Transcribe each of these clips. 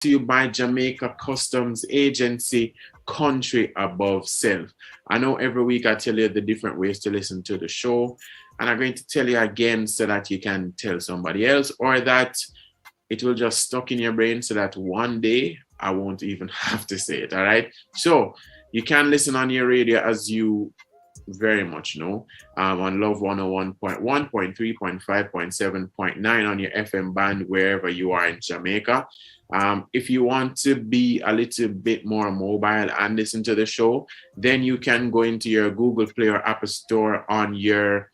to you by Jamaica Customs Agency, Country Above Self. I know every week I tell you the different ways to listen to the show, and I'm going to tell you again so that you can tell somebody else, or that it will just stuck in your brain so that one day I won't even have to say it. All right. So you can listen on your radio, as you very much know, on Love 101.1.3.5.7.9 on your FM band, wherever you are in Jamaica. If you want to be a little bit more mobile and listen to the show, then you can go into your Google Play or Apple Store on your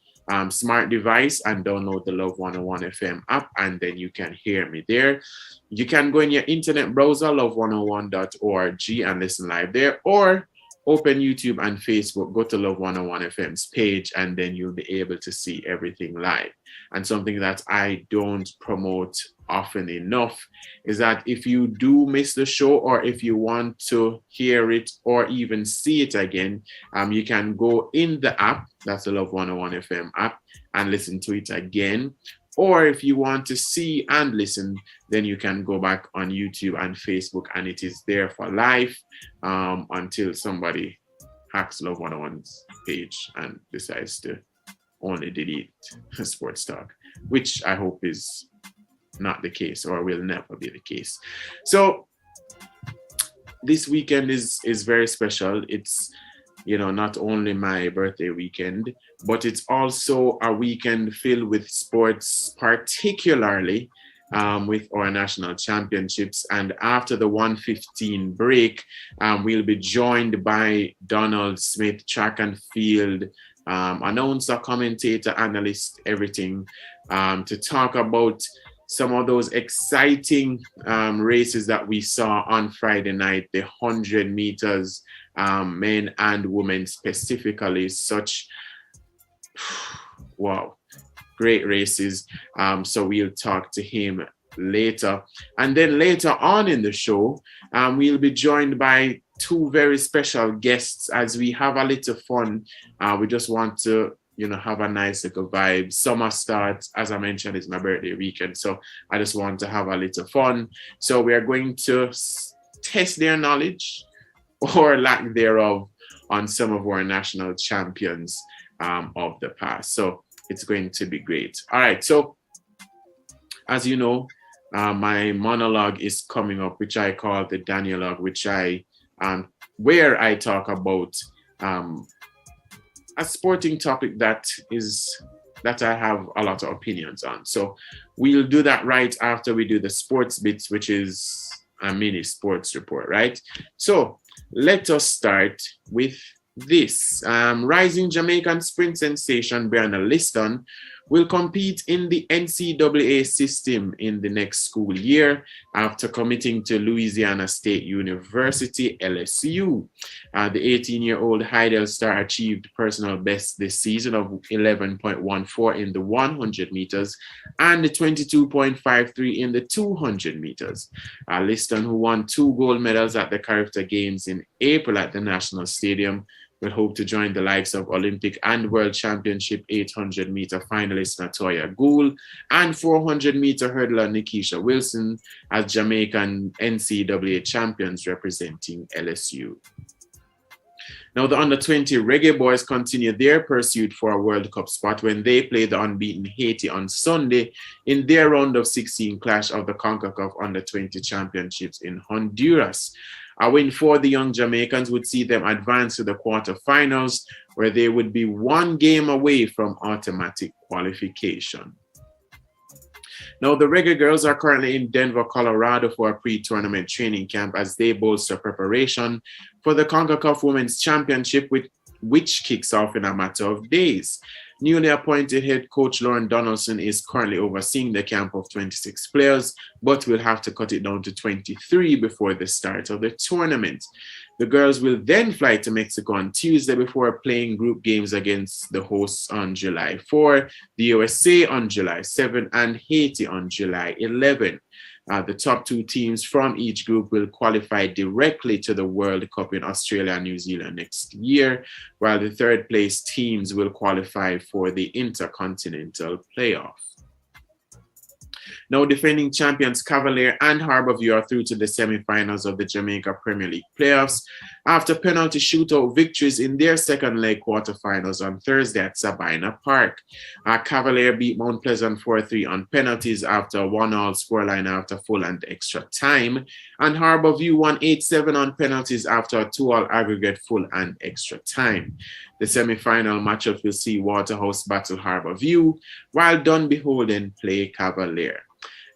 smart device and download the Love 101 FM app, and then you can hear me there. You can go in your internet browser, love101.org, and listen live there, or open YouTube and Facebook, go to Love 101 FM's page, and then you'll be able to see everything live. And something that I don't promote often enough is that if you do miss the show, or if you want to hear it or even see it again, you can go in the app, that's the Love 101 FM app, and listen to it again. Or if you want to see and listen, then you can go back on YouTube and Facebook, and it is there for life until somebody hacks Love 101's page and decides to only delete Sports Talk, which I hope is not the case, or will never be the case. So this weekend is very special. It's, you know, not only my birthday weekend, but it's also a weekend filled with sports, particularly with our national championships. And after the 1:15 break, we'll be joined by Donald Smith, track and field announcer, commentator, analyst, everything, to talk about some of those exciting races that we saw on Friday night, the 100 meters, men and women specifically. Such, wow, great races. So we'll talk to him later. And then later on in the show, we'll be joined by two very special guests as we have a little fun. We just want to, you know, have a nice little vibe. Summer starts, as I mentioned, it's my birthday weekend, so I just want to have a little fun. So we are going to test their knowledge or lack thereof on some of our national champions of the past. So it's going to be great. All right, so as you know, my monologue is coming up, which I call the Danielog, which where I talk about a sporting topic that I have a lot of opinions on. So we'll do that right after we do the sports bits, which is a mini sports report, right? So let us start with this. Rising Jamaican sprint sensation Brianna Williams will compete in the NCAA system in the next school year after committing to Louisiana State University, LSU. The 18-year-old Heidel star achieved personal best this season of 11.14 in the 100 meters and the 22.53 in the 200 meters. Liston, who won 2 gold medals at the Character Games in April at the National Stadium, will hope to join the likes of Olympic and World Championship 800-meter finalist Natoya Gould and 400-meter hurdler Nikisha Wilson as Jamaican NCAA champions representing LSU. Now, the under-20 Reggae Boys continue their pursuit for a World Cup spot when they play the unbeaten Haiti on Sunday in their round of 16 clash of the CONCACAF Under-20 Championships in Honduras. A win for the young Jamaicans would see them advance to the quarterfinals, where they would be 1 game away from automatic qualification. Now, the Reggae Girls are currently in Denver, Colorado for a pre-tournament training camp as they bolster preparation for the CONCACAF Women's Championship, which kicks off in a matter of days. Newly appointed head coach Lauren Donaldson is currently overseeing the camp of 26 players, but will have to cut it down to 23 before the start of the tournament. The girls will then fly to Mexico on Tuesday before playing group games against the hosts on July 4, the USA on July 7, and Haiti on July 11. The top 2 teams from each group will qualify directly to the World Cup in Australia and New Zealand next year, while the third place teams will qualify for the Intercontinental Playoff. Now, defending champions Cavalier and Harborview are through to the semi-finals of the Jamaica Premier League playoffs after penalty shootout victories in their second leg quarterfinals on Thursday at Sabina Park. Cavalier beat Mount Pleasant 4-3 on penalties after a 1-all scoreline after full and extra time, and Harborview won 8-7 on penalties after a 2-all aggregate full and extra time. The semi-final matchup will see Waterhouse battle Harborview, while Dunbeholden play Cavalier.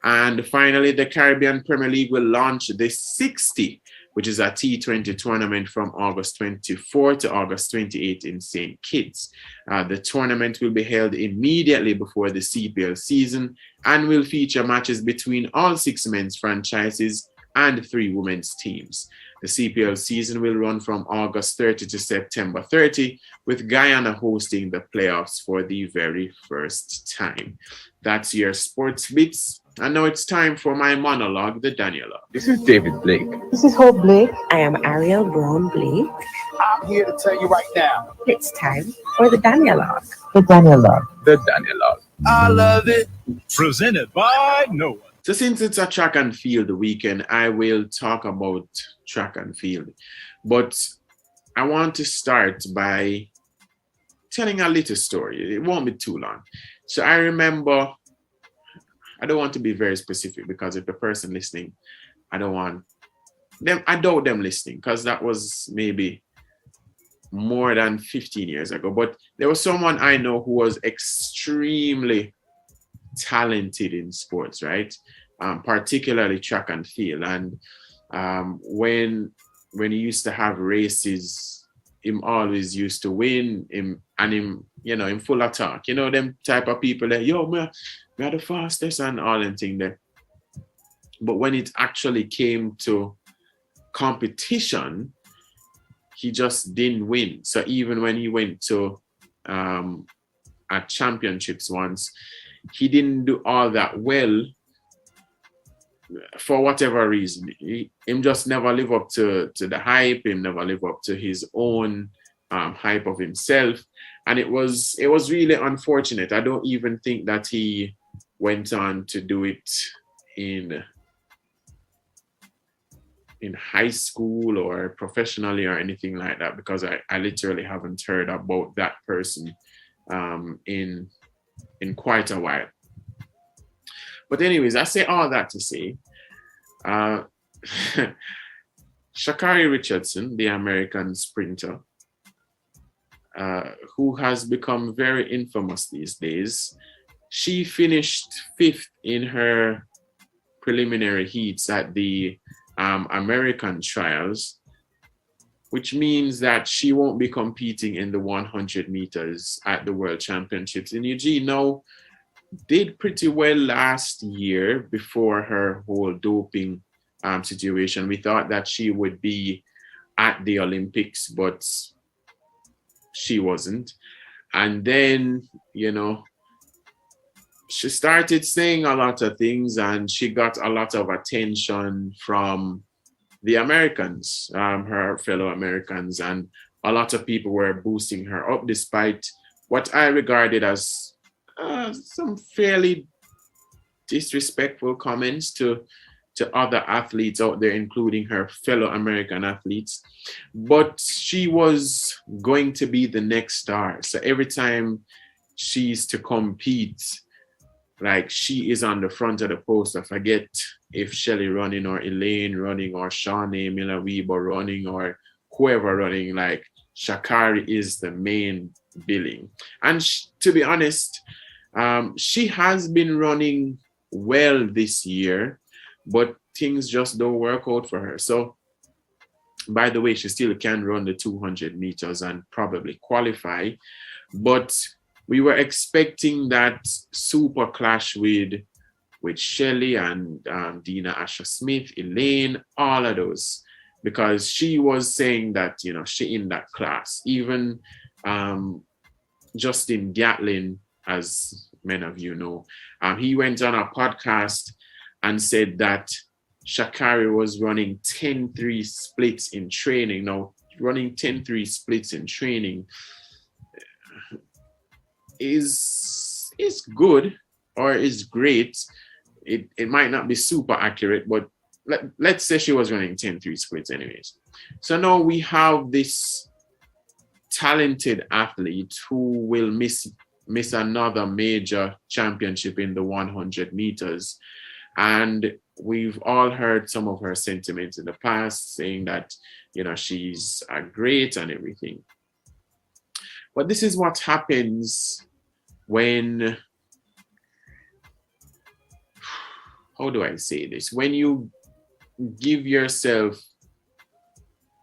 And finally, the Caribbean Premier League will launch the 60, which is a T20 tournament from August 24 to August 28 in St. Kitts. The tournament will be held immediately before the CPL season and will feature matches between all 6 men's franchises and 3 women's teams. The CPL season will run from August 30 to September 30, with Guyana hosting the playoffs for the very first time. That's your sports bits. And now it's time for my monologue, the Daniela. This is David Blake. This is Hope Blake. I am Ariel Brown Blake. I'm here to tell you right now. It's time for the Danielog. The Daniela. The Danielog. I love it. Presented by no one. So since it's a track and field weekend, I will talk about track and field. But I want to start by telling a little story. It won't be too long. So I remember, I don't want to be very specific because if the person listening, I doubt them listening because that was maybe more than 15 years ago. But there was someone I know who was extremely talented in sports, right? Particularly track and field. And when he used to have races, him always used to win. Him full of talk. You know, them type of people that, yo, me are the fastest and all them thing there. But when it actually came to competition, he just didn't win. So even when he went to at championships once, he didn't do all that well for whatever reason. Him just never live up to the hype. Him never live up to his own hype of himself. And it was really unfortunate. I don't even think that he went on to do it in high school or professionally or anything like that, because I literally haven't heard about that person in quite a while. But anyways, I say all that to say, Shakari Richardson, the American sprinter, who has become very infamous these days, she finished 5th in her preliminary heats at the American trials, which means that she won't be competing in the 100 meters at the World Championships in Eugene. Now, did pretty well last year before her whole doping situation. We thought that she would be at the Olympics, but she wasn't. And then, she started saying a lot of things and she got a lot of attention from the Americans, her fellow Americans, and a lot of people were boosting her up despite what I regarded as some fairly disrespectful comments to other athletes out there, including her fellow American athletes. But she was going to be the next star. So every time she's to compete, like, she is on the front of the poster. Forget if Shelley running or Elaine running or Shawnee Miller-Weber running or whoever running, like, Shakari is the main billing. And to be honest, she has been running well this year, but things just don't work out for her. So, by the way, she still can run the 200 meters and probably qualify. But we were expecting that super clash with Shelley and Dina Asher-Smith, Elaine, all of those, because she was saying that, she in that class. Even Justin Gatlin, as many of you know, he went on a podcast and said that Shakari was running 10-3 splits in training. Now, running 10-3 splits in training is good or is great, it might not be super accurate, but let's say she was running 10-3 splits anyways. So now we have this talented athlete who will miss another major championship in the 100 meters. And we've all heard some of her sentiments in the past saying that, you know, she's great and everything. But this is what happens when, how do I say this? When you give yourself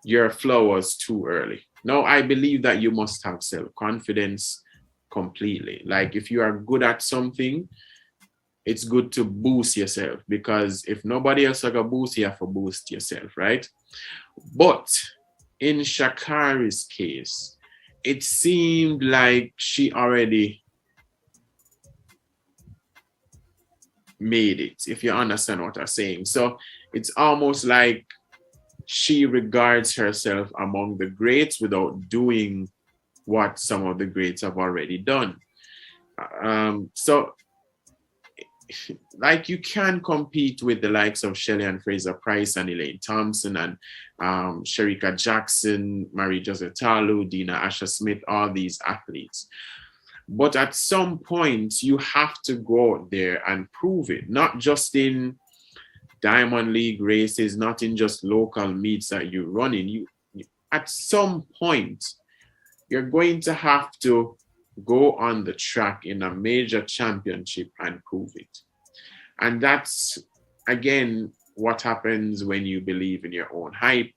your flowers too early. Now, I believe that you must have self-confidence completely. Like if you are good at something, it's good to boost yourself, because if nobody else is going to boost, you have to boost yourself, right? But in Shakari's case, it seemed like she already made it, if you understand what I'm saying. So it's almost like she regards herself among the greats without doing what some of the greats have already done. So like you can compete with the likes of Shelley and Fraser Price and Elaine Thompson and Sherika Jackson, Marie Joseph Talu, Dina Asher Smith, all these athletes. But at some point, you have to go out there and prove it, not just in Diamond League races, not in just local meets that you run in. You at some point, you're going to have to go on the track in a major championship and prove it. And that's, again, what happens when you believe in your own hype.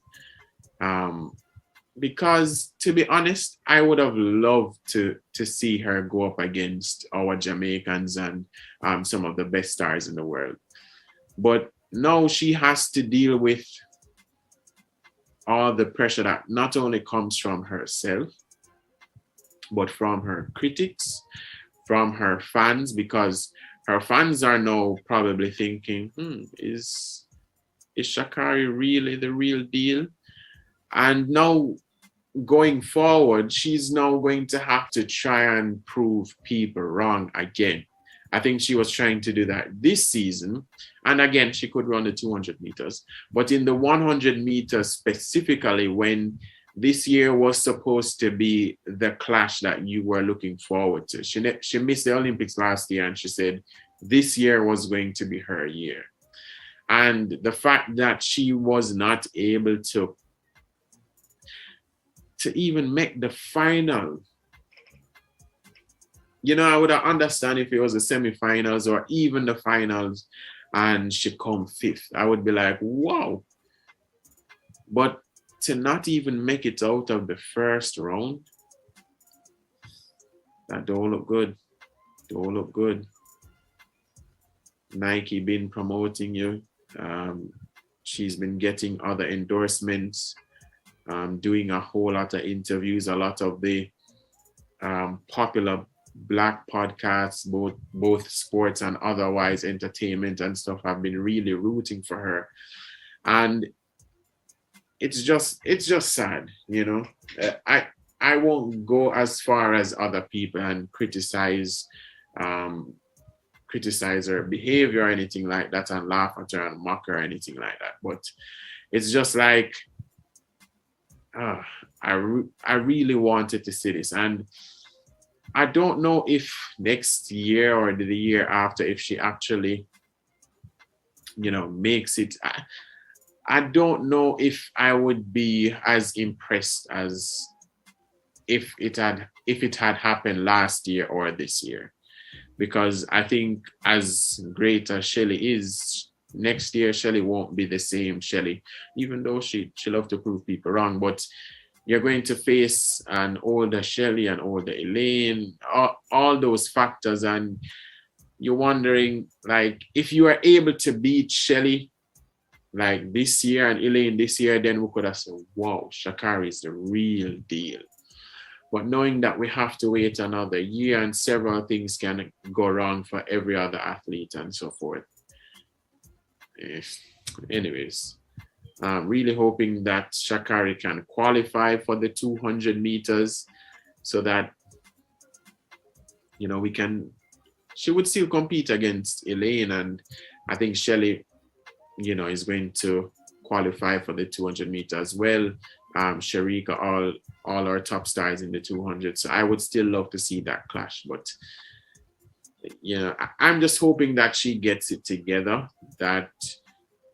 Because to be honest, I would have loved to see her go up against our Jamaicans and some of the best stars in the world. But now she has to deal with all the pressure that not only comes from herself, but from her critics, from her fans, because her fans are now probably thinking, is Shakari really the real deal? And now going forward, she's now going to have to try and prove people wrong again. I think she was trying to do that this season. And again, she could run the 200 meters. But in the 100 meters specifically, when this year was supposed to be the clash that you were looking forward to. She missed the Olympics last year, and she said this year was going to be her year. And the fact that she was not able to even make the final, you know, I would understand if it was the semifinals or even the finals and she come fifth. I would be like, wow. But to not even make it out of the first round, that don't look good. Don't look good. Nike been promoting you. She's been getting other endorsements, doing a whole lot of interviews. A lot of the popular Black podcasts, both sports and otherwise entertainment and stuff, have been really rooting for her. And it's just sad, you know. I won't go as far as other people and criticize her behavior or anything like that and laugh at her and mock her or anything like that. But it's just like, I really wanted to see this. And I don't know if next year or the year after, if she actually, you know, makes it. I don't know if I would be as impressed as if it had happened last year or this year, because I think as great as Shelley is, next year Shelley won't be the same Shelley, even though she loves to prove people wrong. But you're going to face an older Shelley and older Elaine, all those factors, and you're wondering, like, if you are able to beat Shelley like this year and Elaine this year, then we could have said, wow, Shakari is the real deal. But knowing that we have to wait another year and several things can go wrong for every other athlete and so forth. Anyways, I'm really hoping that Shakari can qualify for the 200 meters so that, you know, she would still compete against Elaine and I think Shelley, is going to qualify for the 200 meter as well. Sharika, all our top stars in the 200. So I would still love to see that clash, but I'm just hoping that she gets it together, that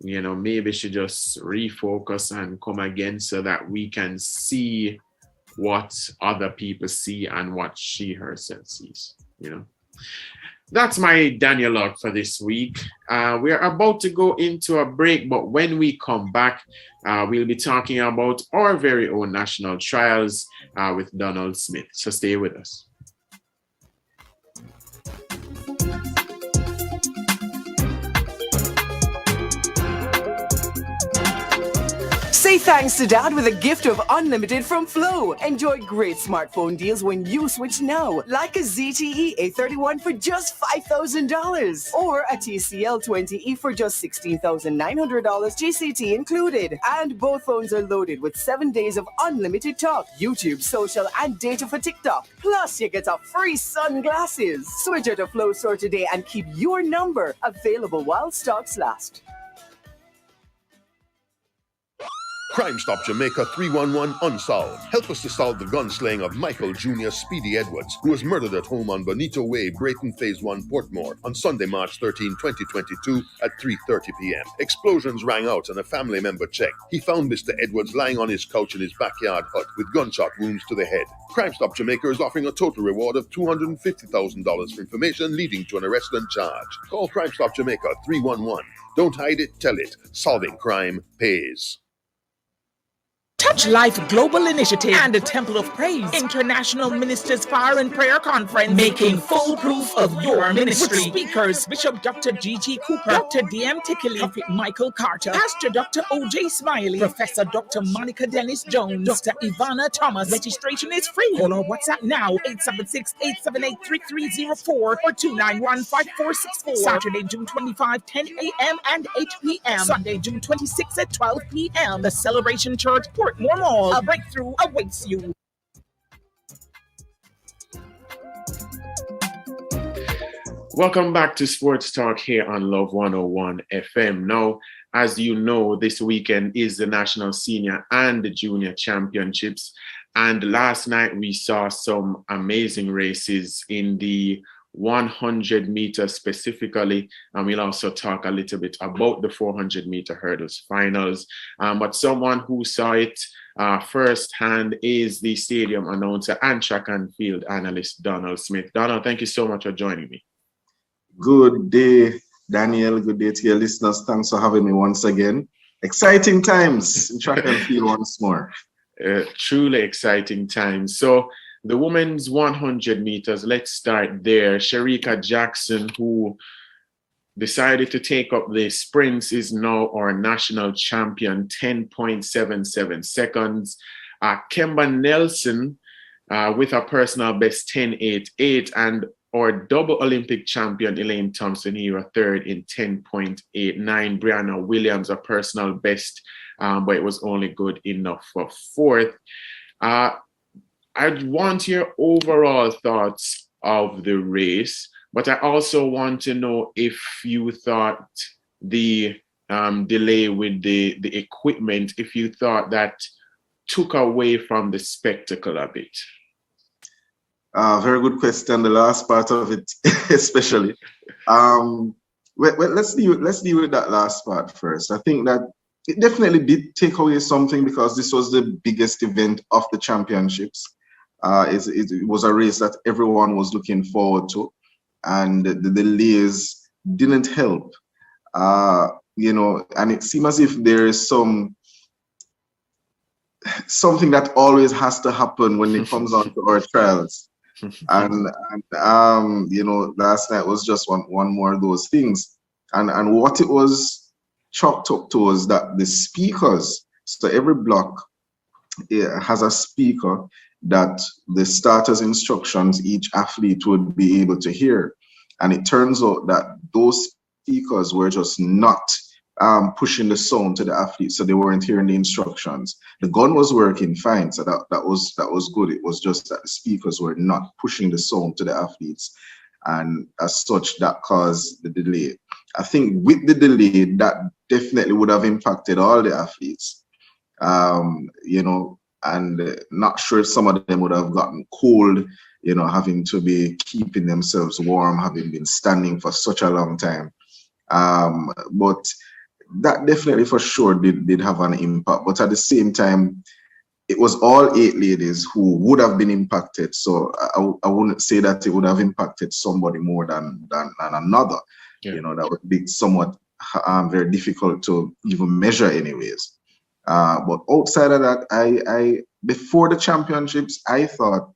maybe she just refocus and come again so that we can see what other people see and what she herself sees. That's my Daniel Lord for this week. We're about to go into a break, but when we come back, we'll be talking about our very own national trials with Donald Smith. So stay with us. Say thanks to Dad with a gift of unlimited from Flow. Enjoy great smartphone deals when you switch now, like a ZTE A31 for just $5,000 or a TCL 20E for just $16,900 GCT included. And both phones are loaded with 7 days of unlimited talk, YouTube, social, and data for TikTok. Plus, you get a free sunglasses. Switch at a Flow store today and keep your number available while stocks last. Crime Stop Jamaica 311 Unsolved. Help us to solve the gun slaying of Michael Jr. Speedy Edwards, who was murdered at home on Bonito Way, Brayton Phase 1, Portmore, on Sunday, March 13, 2022 at 3:30 p.m. Explosions rang out and a family member checked. He found Mr. Edwards lying on his couch in his backyard hut with gunshot wounds to the head. Crime Stop Jamaica is offering a total reward of $250,000 for information leading to an arrest and charge. Call Crime Stop Jamaica 311. Don't hide it, tell it. Solving crime pays. Touch Life Global Initiative and the Temple of Praise International Ministers Fire and Prayer Conference, making full proof of your ministry. With speakers Bishop Dr. G.G. Cooper, Dr. D.M. Tickley, Prophet Michael Carter, Pastor Dr. O.J. Smiley, Professor Dr. Monica Dennis Jones, Dr. Ivana Thomas. Registration is free. Call or WhatsApp now 876-878-3304 or 291-5464. Saturday, June 25, 10 a.m. and 8 p.m. Sunday, June 26 at 12 p.m. The Celebration Church, Portmore Mall. A breakthrough awaits you. Welcome back to Sports Talk here on Love 101 FM. Now, as you know, this weekend is the National Senior and the Junior Championships. And last night we saw some amazing races in the 100 meters specifically, and we'll also talk a little bit about the 400 meter hurdles finals. But someone who saw it firsthand is the stadium announcer and track and field analyst, Donald Smith. Donald, thank you so much for joining me. Good day, Daniel. Good day to your listeners. Thanks for having me once again. Exciting times in track and field once more. Truly exciting times. So the women's 100 meters, let's start there. Sharika Jackson, who decided to take up the sprints, is now our national champion, 10.77 seconds. Kimber Nelson with a personal best 10.88, and our double Olympic champion, Elaine Thompson, here a third in 10.89. Brianna Williams, a personal best, but it was only good enough for fourth. I want your overall thoughts of the race, but I also want to know if you thought the delay with the equipment, if you thought that took away from the spectacle a bit. Very good question. The last part of it, especially. Well, let's deal with that last part first. I think that it definitely did take away something because this was the biggest event of the championships. It was a race that everyone was looking forward to, and the delays didn't help. And it seems as if there is something that always has to happen when it comes on to our trials. And last night was just one more of those things. And what it was chalked up to was that the speakers, so every block has a speaker that the starter's instructions each athlete would be able to hear. And it turns out that those speakers were just not pushing the sound to the athletes, so they weren't hearing the instructions. The gun was working fine, so that was good. It was just that the speakers were not pushing the sound to the athletes. and as such, that caused the delay. I think with the delay, that definitely would have impacted all the athletes, you know, and not sure if some of them would have gotten cold, you know, having to be keeping themselves warm, having been standing for such a long time. But that definitely for sure did have an impact. But at the same time, it was all 8 ladies who would have been impacted. So I wouldn't say that it would have impacted somebody more than another. Yeah. You know, that would be somewhat very difficult to even measure anyways. But outside of that, I before the championships, I thought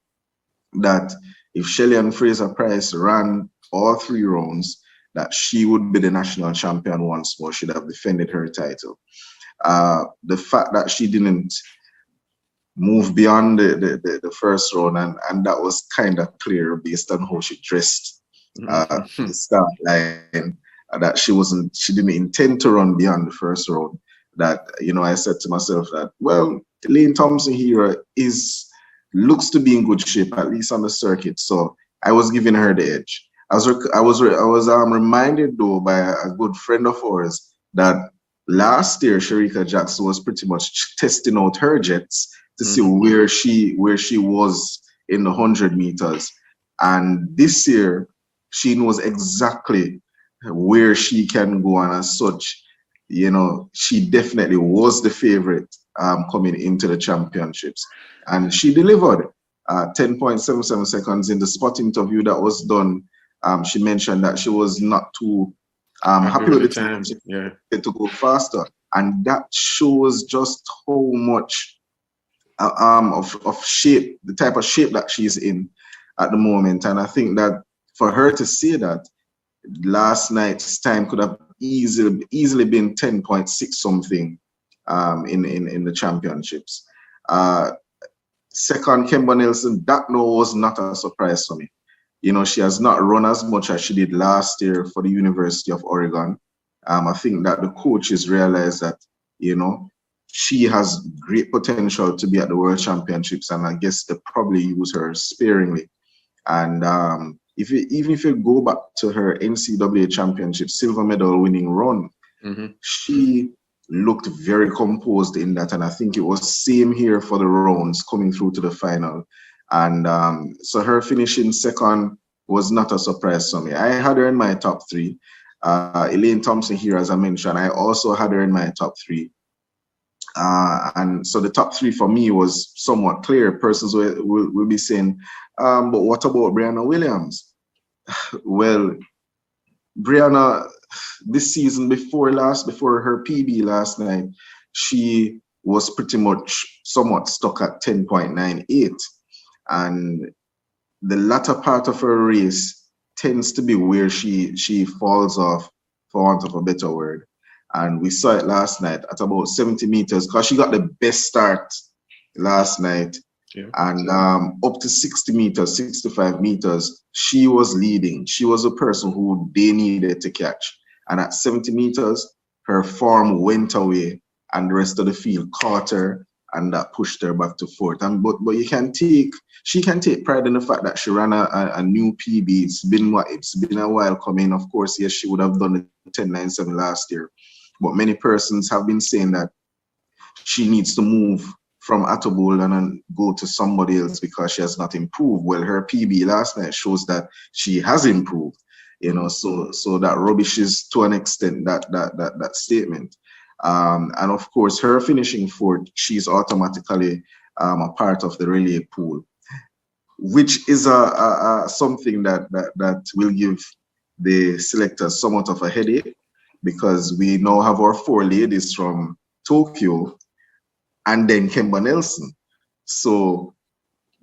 that if Shelly-Ann Fraser-Pryce ran all 3 rounds, that she would be the national champion once more, should have defended her title. The fact that she didn't move beyond the first round, and that was kind of clear based on how she dressed the start line, that she didn't intend to run beyond the first round. That, you know, I said to myself that, well, Lane Thompson here looks to be in good shape, at least on the circuit. So I was giving her the edge. I was reminded though by a good friend of ours that last year Shericka Jackson was pretty much testing out her jets to see where she was in the 100 meters, and this year she knows exactly where she can go, and as such, you know, she definitely was the favorite coming into the championships, and she delivered 10.77 seconds. In the spot interview that was done, she mentioned that she was not too happy with the time. Yeah, to go faster, and that shows just how much of shape, the type of shape that she's in at the moment. And I think that for her to say that last night's time could have easily been 10.6 something in the championships. Second, Kimber Nelson, that was not a surprise for me. You know, she has not run as much as she did last year for the University of Oregon. I think that the coaches realized that, you know, she has great potential to be at the World Championships, and I guess they probably use her sparingly. And even if you go back to her NCAA Championship silver medal winning run, she looked very composed in that, and I think it was same here for the rounds coming through to the final. And so her finishing second was not a surprise to me. I had her in my top 3. Elaine Thompson here, as I mentioned, I also had her in my top 3. And so the top 3 for me was somewhat clear. Persons will be saying, but what about Brianna Williams? Well, Brianna, this season before her PB last night, she was pretty much somewhat stuck at 10.98. And the latter part of her race tends to be where she falls off, for want of a better word. And we saw it last night at about 70 meters, because she got the best start last night. Yeah. And up to 60 meters, 65 meters, she was leading. She was a person who they needed to catch. And at 70 meters, her form went away, and the rest of the field caught her, and that pushed her back to 4th. And but she can take pride in the fact that she ran a new PB. It's been a while coming. Of course, yes, she would have done the 10.97 last year. But many persons have been saying that she needs to move from Attleboro and go to somebody else because she has not improved. Well, her PB last night shows that she has improved. You know, so that rubbishes to an extent that statement. And of course, her finishing 4th, she's automatically a part of the relay pool, which is something that will give the selectors somewhat of a headache, because we now have our 4 ladies from Tokyo and then Kimber Nelson. So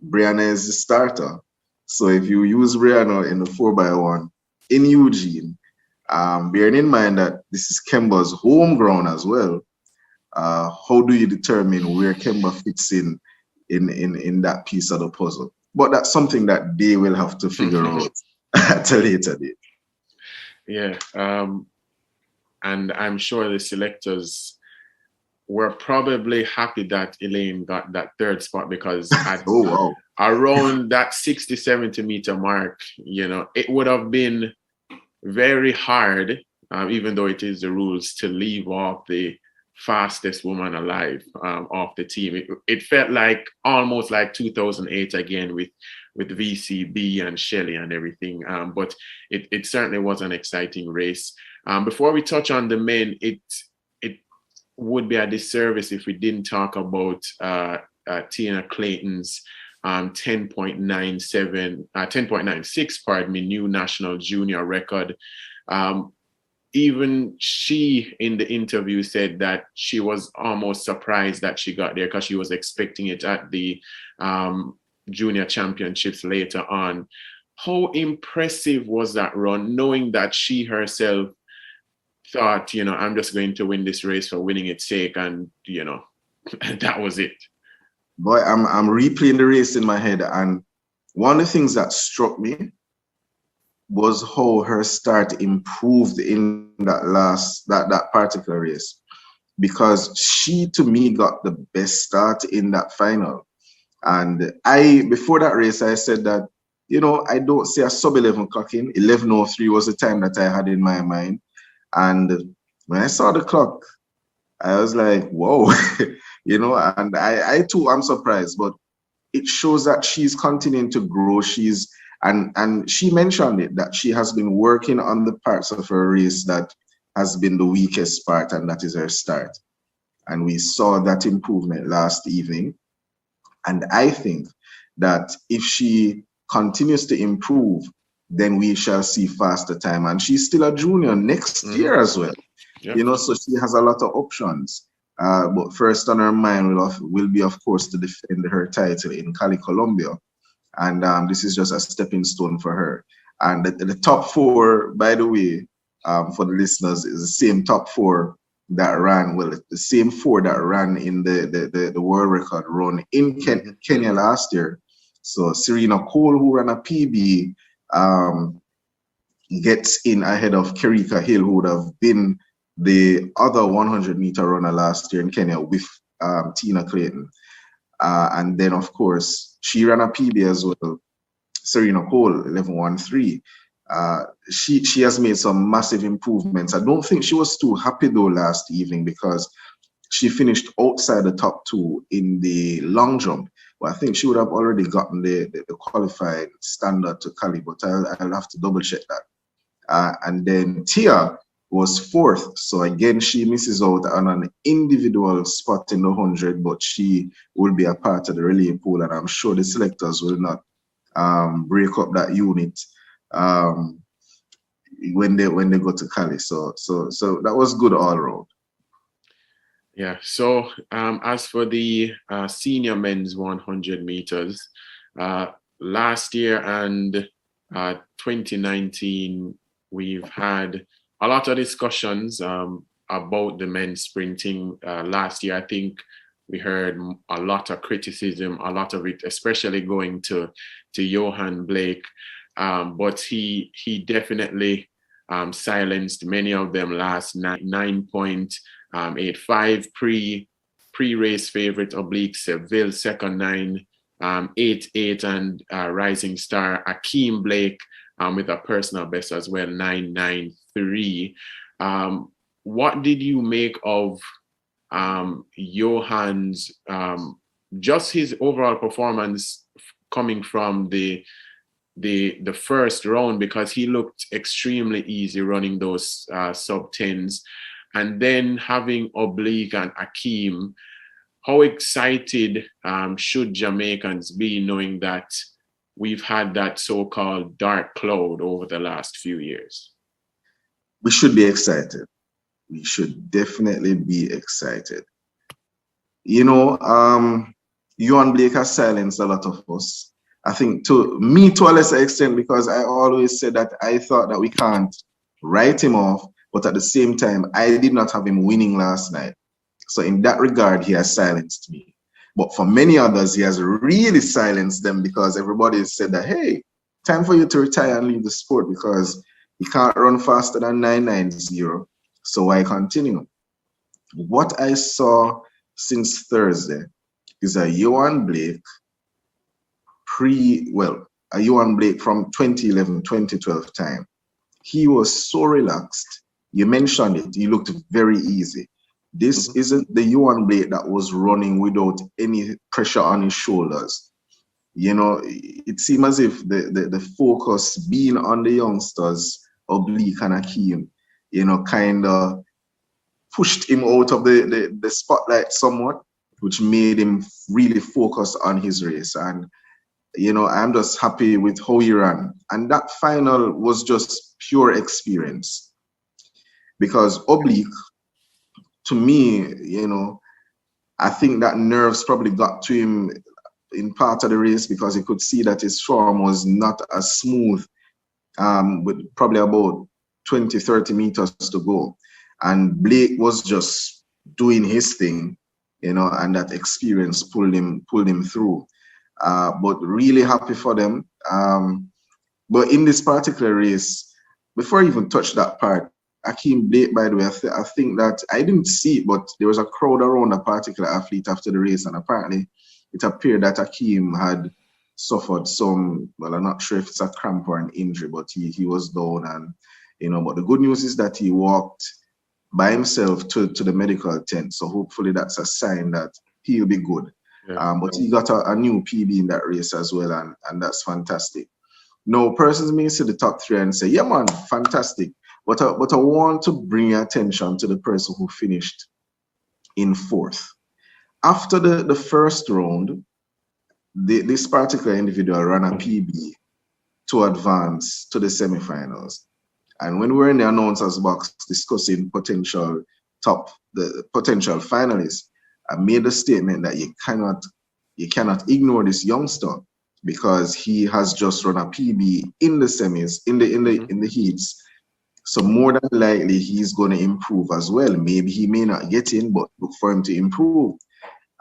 Brianna is the starter. So if you use Brianna in the 4x1 in Eugene, bearing in mind that this is Kimber's home ground as well, how do you determine where Kimber fits in that piece of the puzzle? But that's something that they will have to figure out at a later date. Yeah. And I'm sure the selectors were probably happy that Elaine got that third spot, because at Oh, wow. around that 60, 70 meter mark, you know, it would have been very hard, even though it is the rules, to leave off the fastest woman alive off the team. It felt like almost like 2008 again with VCB and Shelley and everything. But it certainly was an exciting race. Before we touch on the men, it would be a disservice if we didn't talk about Tina Clayton's 10.96, pardon me, new national junior record. Even she in the interview said that she was almost surprised that she got there, because she was expecting it at the junior championships later on. How impressive was that run, knowing that she herself thought, you know, I'm just going to win this race for winning its sake, and you know, that was it. Boy, I'm replaying the race in my head, and one of the things that struck me was how her start improved in that particular race, because she, to me, got the best start in that final. And before that race, I said that, you know, I don't see a sub 11 clocking. 11:03 was the time that I had in my mind. And when I saw the clock, I was like, whoa, you know, and I too am surprised, but it shows that she's continuing to grow. And she mentioned it, that she has been working on the parts of her race that has been the weakest part, and that is her start. And we saw that improvement last evening. And I think that if she continues to improve, then we shall see faster time. And she's still a junior next year as well. Yep. You know, so she has a lot of options. But first on her mind will be, of course, to defend her title in Cali, Colombia. And this is just a stepping stone for her. And the top four, by the way, for the listeners, is the same top four that ran, the same four that ran in the world record run in Kenya last year. So Serena Cole, who ran a PB, gets in ahead of Kerika Hill, who would have been the other 100-meter runner last year in Kenya with Tina Clayton. And then, of course, she ran a PB as well. Serena Cole, 11:13. She has made some massive improvements. I don't think she was too happy, though, last evening, because she finished outside the top two in the long jump. But I think she would have already gotten the qualified standard to Cali, but I'll have to double check that. And then Tia was fourth. So again, she misses out on an individual spot in the 100, but she will be a part of the relay pool, and I'm sure the selectors will not break up that unit when they go to Cali. So that was good all around. Yeah. So as for the senior men's 100 meters, last year and 2019, we've had a lot of discussions about the men's sprinting. Last year, I think we heard a lot of criticism, a lot of it, especially going to Johan Blake. But he definitely silenced many of them last night. 9.85 pre-race favorite oblique Seville, second 9.88, and rising star Akeem Blake with a personal best as well, 9.93. What did you make of Johan's just his overall performance coming from the first round, because he looked extremely easy running those sub 10s, and then having Oblique and Akeem? How excited should Jamaicans be knowing that we've had that so-called dark cloud over the last few years? We should be excited. We should definitely be excited. You know, Johan Blake has silenced a lot of us. I think to me to a lesser extent, because I always said that I thought that we can't write him off, but at the same time, I did not have him winning last night. So in that regard, he has silenced me. But for many others, he has really silenced them, because everybody said that, hey, time for you to retire and leave the sport, because you can't run faster than 990. So why continue? What I saw since Thursday is a Johan Blake a Johan Blake from 2011, 2012 time. He was so relaxed. You mentioned it. He looked very easy. This isn't the Johan Blake that was running without any pressure on his shoulders. You know, it seemed as if the focus being on the youngsters, Oblique and Akeem, you know, kind of pushed him out of the spotlight somewhat, which made him really focus on his race. And, you know, I'm just happy with how he ran. And that final was just pure experience. Because Oblique, to me, you know, I think that nerves probably got to him in part of the race because he could see that his form was not as smooth, with probably about 20, 30 meters to go. And Blake was just doing his thing, you know, and that experience pulled him through. But really happy for them. But in this particular race, before I even touch that part, Akeem Blake, by the way, I think that I didn't see it, but there was a crowd around a particular athlete after the race, and apparently it appeared that Akeem had suffered some, well, I'm not sure if it's a cramp or an injury, but he was down, and, you know, but the good news is that he walked by himself to the medical tent, so hopefully that's a sign that he'll be good. Yeah. But he got a new PB in that race as well, and that's fantastic. Now, persons may see the top three and say, yeah, man, fantastic. But I want to bring your attention to the person who finished in fourth. After the first round, this particular individual ran a PB to advance to the semifinals. And when we were in the announcers box discussing potential finalists, I made the statement that you cannot ignore this youngster because he has just run a PB in the semis, in the heats. So more than likely, he's going to improve as well. Maybe he may not get in, but look for him to improve.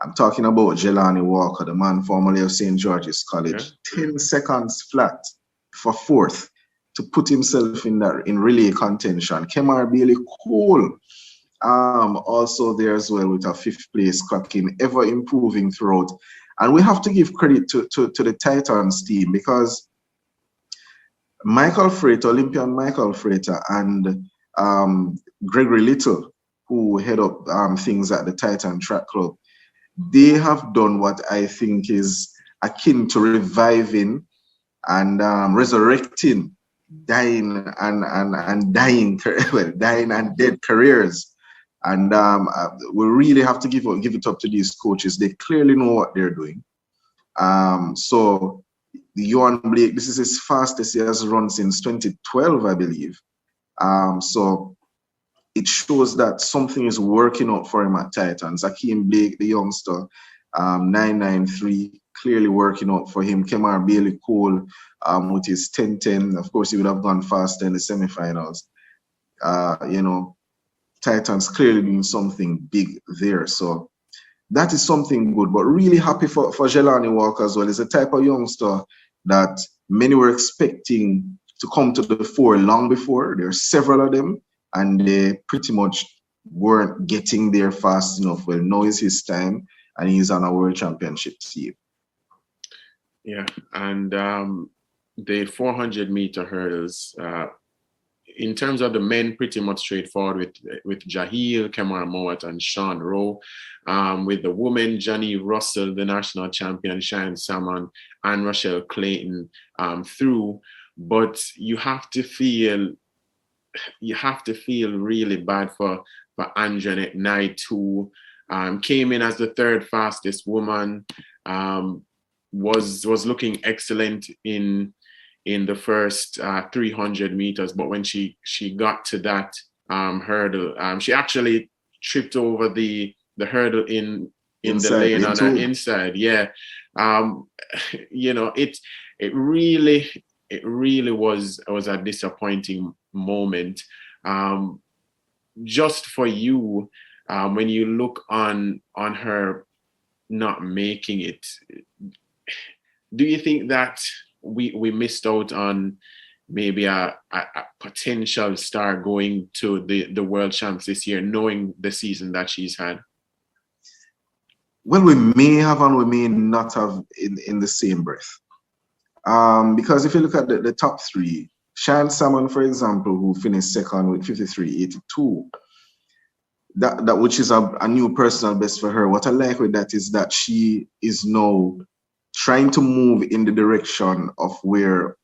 I'm talking about Jelani Walker, the man formerly of St. George's College. 10 seconds flat for fourth to put himself in relay contention. Kemar Bailey Cole, also there as well with a fifth place, cracking, ever improving throughout. And we have to give credit to the Titans team because Michael Frater, Olympian Michael Frater, and Gregory Little, who head up things at the Titan Track Club, they have done what I think is akin to reviving and resurrecting dying and dead careers. And we really have to give it up to these coaches. They clearly know what they're doing. So Johan Blake, this is his fastest he has run since 2012, I believe. So it shows that something is working out for him at Titans. Akeem Blake, the youngster, 993, clearly working out for him. Kemar Bailey Cole with his 1010. Of course, he would have gone faster in the semifinals. You know, Titans clearly doing something big there. So that is something good, but really happy for Jelani Walker as well. He's a type of youngster that many were expecting to come to the fore long before. There are several of them, and they pretty much weren't getting there fast enough. Well, now is his time, and he's on a world championship team. Yeah, and the 400-meter hurdles, in terms of the men, pretty much straightforward with Jahil, Kemar Mowat, and Sean Rowe. With the women, Johnny Russell, the national champion, Cheyenne Salmon, and Rochelle Clayton through. But you have to feel really bad for Anjanette Knight, who came in as the third fastest woman, was looking excellent in the first 300 meters, but when she got to that hurdle, she actually tripped over the hurdle in inside, the lane on her inside. Yeah, you know, it really was a disappointing moment. Just for you, when you look on her not making it, do you think that we missed out on maybe a potential star going to the world champs this year, knowing the season that she's had? Well, we may have and we may not have in the same breath. Because if you look at the top three, Shan Salmon, for example, who finished second with 53.82, that which is a new personal best for her. What I like with that is that she is now trying to move in the direction of where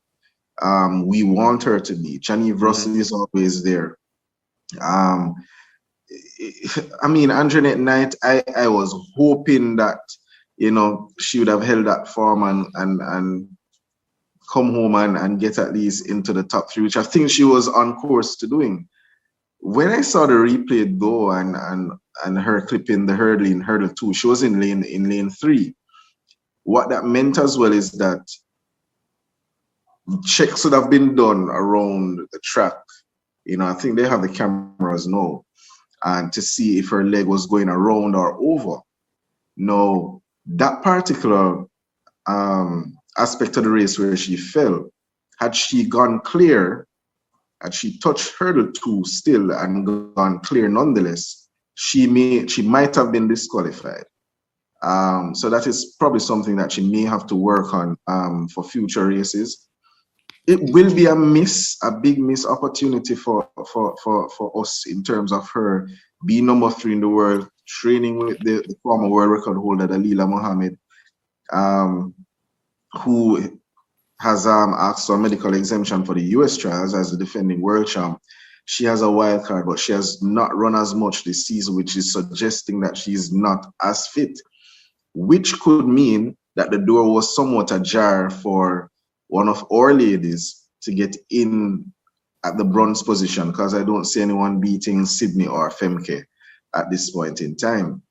we want her to be. Genevieve Russell is always there. I mean, Anjanette Knight, I was hoping that, you know, she would have held that form and come home and get at least into the top three, which I think she was on course to doing. When I saw the replay though, and her clipping the hurdle 2, she was in lane 3. What that meant as well is that checks would have been done around the track. You know, I think they have the cameras now, and to see if her leg was going around or over. No, that particular aspect of the race where she fell, had she gone clear, had she touched hurdle 2 still and gone clear nonetheless, she might have been disqualified. So that is probably something that she may have to work on for future races. It will be a big miss opportunity for us in terms of her being number 3 in the world, training with the former world record holder Dalila Mohammed, who has asked for a medical exemption for the US trials as the defending world champ. She has a wild card, but she has not run as much this season, which is suggesting that she's not as fit, which could mean that the door was somewhat ajar for one of our ladies to get in at the bronze position, because I don't see anyone beating Sydney or Femke at this point in time.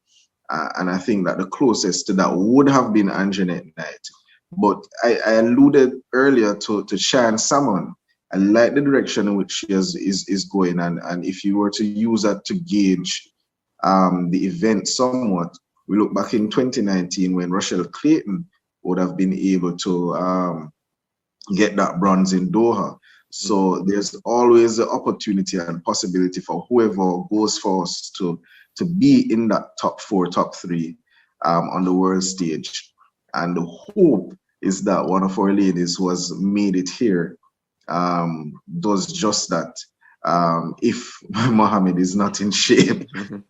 And I think that the closest to that would have been Anjanette Knight. But I alluded earlier to Shan Salmon. I like the direction in which she is going, and if you were to use that to gauge the event somewhat, we look back in 2019 when Rochelle Clayton would have been able to get that bronze in Doha. So there's always the opportunity and possibility for whoever goes first to be in that top 4, top 3 on the world stage. And the hope is that one of our ladies who has made it here does just that. If Mohammed is not in shape,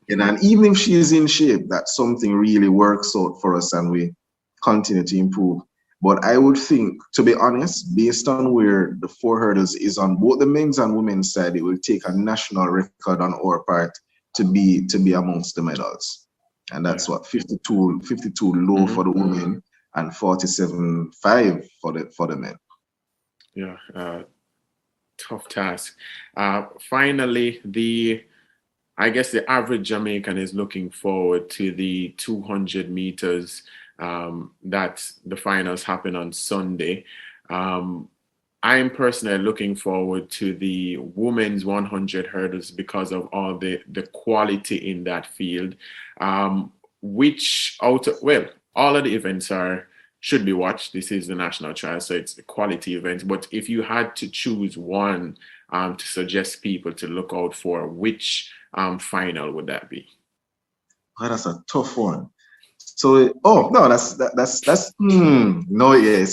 and even if she is in shape, that something really works out for us and we continue to improve. But I would think, to be honest, based on where the 4 hurdles is on both the men's and women's side, it will take a national record on our part to be amongst the medals. And that's what 52 low for the women and 47.5 for the men. Yeah, tough task. Finally, I guess the average Jamaican is looking forward to the 200 meters that the finals happen on Sunday. I'm personally looking forward to the women's 100 hurdles because of all the quality in that field, all of the events should be watched. This is the national trial, so it's a quality event. But if you had to choose one to suggest people to look out for, which final would that be? Oh, that's a tough one. So, it's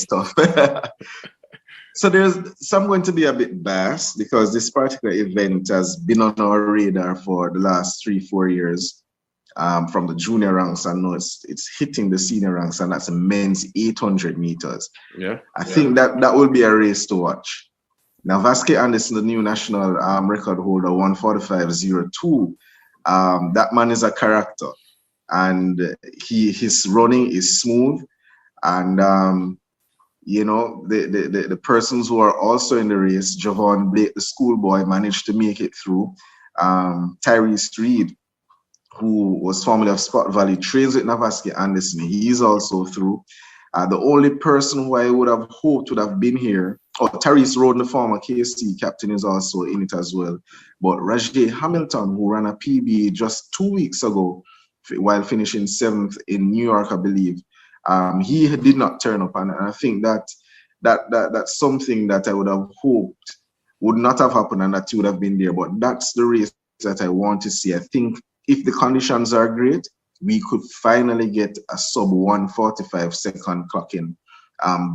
tough. So I'm going to be a bit biased because this particular event has been on our radar for the last 3-4 years. From the junior ranks, I know it's hitting the senior ranks, and that's a men's 800 meters. Yeah, I think that will be a race to watch. Now, Vasquez Anderson, the new national record holder, 1:45.02. That man is a character, and his running is smooth, and you know, the persons who are also in the race, Javon Blake, the schoolboy, managed to make it through. Tyrese Reed, who was formerly of Spot Valley, trains with Navasky Anderson. He is also through. The only person who I would have hoped would have been here, Tyrese Roden, the former KST captain, is also in it as well. But Rajay Hamilton, who ran a PB just 2 weeks ago while finishing 7th in New York, I believe, he did not turn up. And I think that that's something that I would have hoped would not have happened and that you would have been there. But that's the race that I want to see. I think if the conditions are great, we could finally get a sub 1:45 second clocking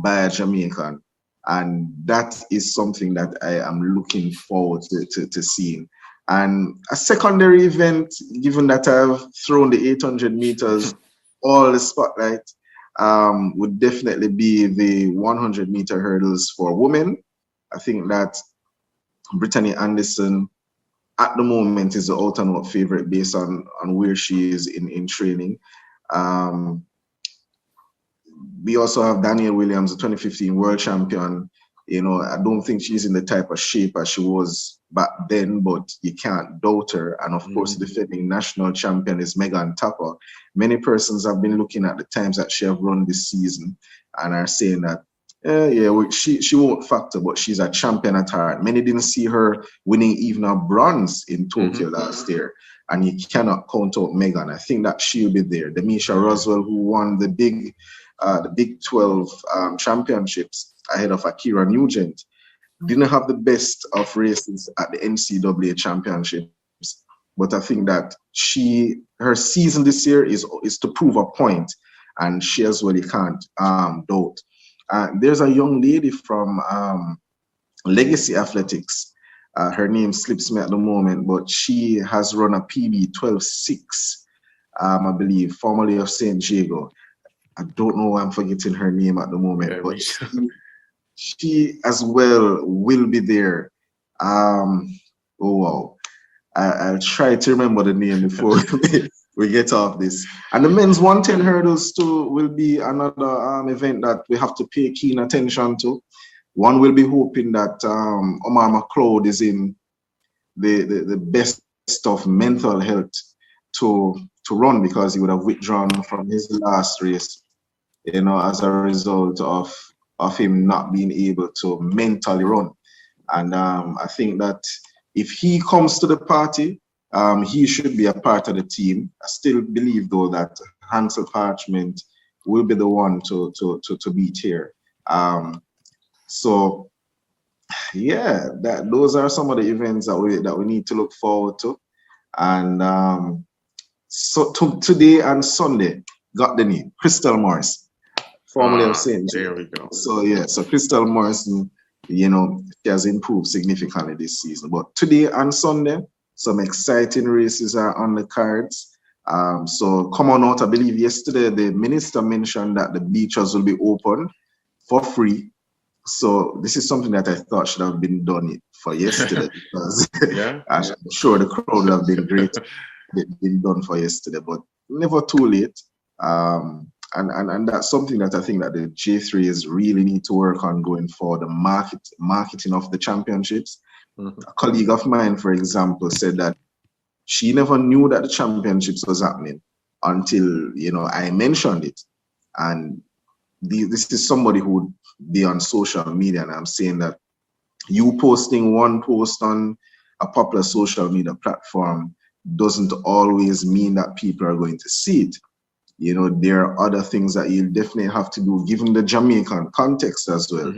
by a Jamaican. And that is something that I am looking forward to seeing. And a secondary event, given that I've thrown the 800 meters all the spotlight, would definitely be the 100-meter hurdles for women. I think that Brittany Anderson at the moment is the out and out favorite based on where she is in training. We also have Brianna Williams, the 2015 world champion. You know, I don't think she's in the type of shape as she was back then, but you can't doubt her. And of course, the defending national champion is Tupper. Many persons have been looking at the times that she have run this season and are saying that, she won't factor, but she's a champion at heart. Many didn't see her winning even a bronze in Tokyo last year, and you cannot count out Megan. I think that she'll be there. Demisha Roswell, who won the Big 12 championships ahead of Akira Nugent, didn't have the best of races at the NCAA championships, but I think that her season this year is to prove a point, and she as well, you can't doubt. There's a young lady from Legacy Athletics. Her name slips me at the moment, but she has run a PB 12.6, I believe, formerly of St. Jago. I don't know why I'm forgetting her name at the moment, but she as well will be there. Oh wow! I'll try to remember the name before we get off this. And the men's 110 hurdles too will be another event that we have to pay keen attention to. One will be hoping that Omar McLeod is in the best of mental health to run, because he would have withdrawn from his last race, you know, as a result of him not being able to mentally run. And I think that if he comes to the party, he should be a part of the team. I still believe, though, that Hansel Parchment will be the one to beat here. So, yeah, those are some of the events that we need to look forward to. And so today and Sunday, got the name Crystal Morris, formerly of St. There we go. So yeah, so Crystal Morrison, you know, she has improved significantly this season. But today and Sunday, some exciting races are on the cards. So come on out. I believe yesterday the minister mentioned that the beaches will be open for free. So this is something that I thought should have been done for yesterday, because I'm sure the crowd would have been great. It's been done for yesterday, but never too late. And that's something that I think that the J3s really need to work on going forward, the marketing of the championships. A colleague of mine, for example, said that she never knew that the championships was happening until, you know, I mentioned it. And this is somebody who would be on social media, and I'm saying that you posting one post on a popular social media platform doesn't always mean that people are going to see it. You know, there are other things that you definitely have to do, given the Jamaican context as well.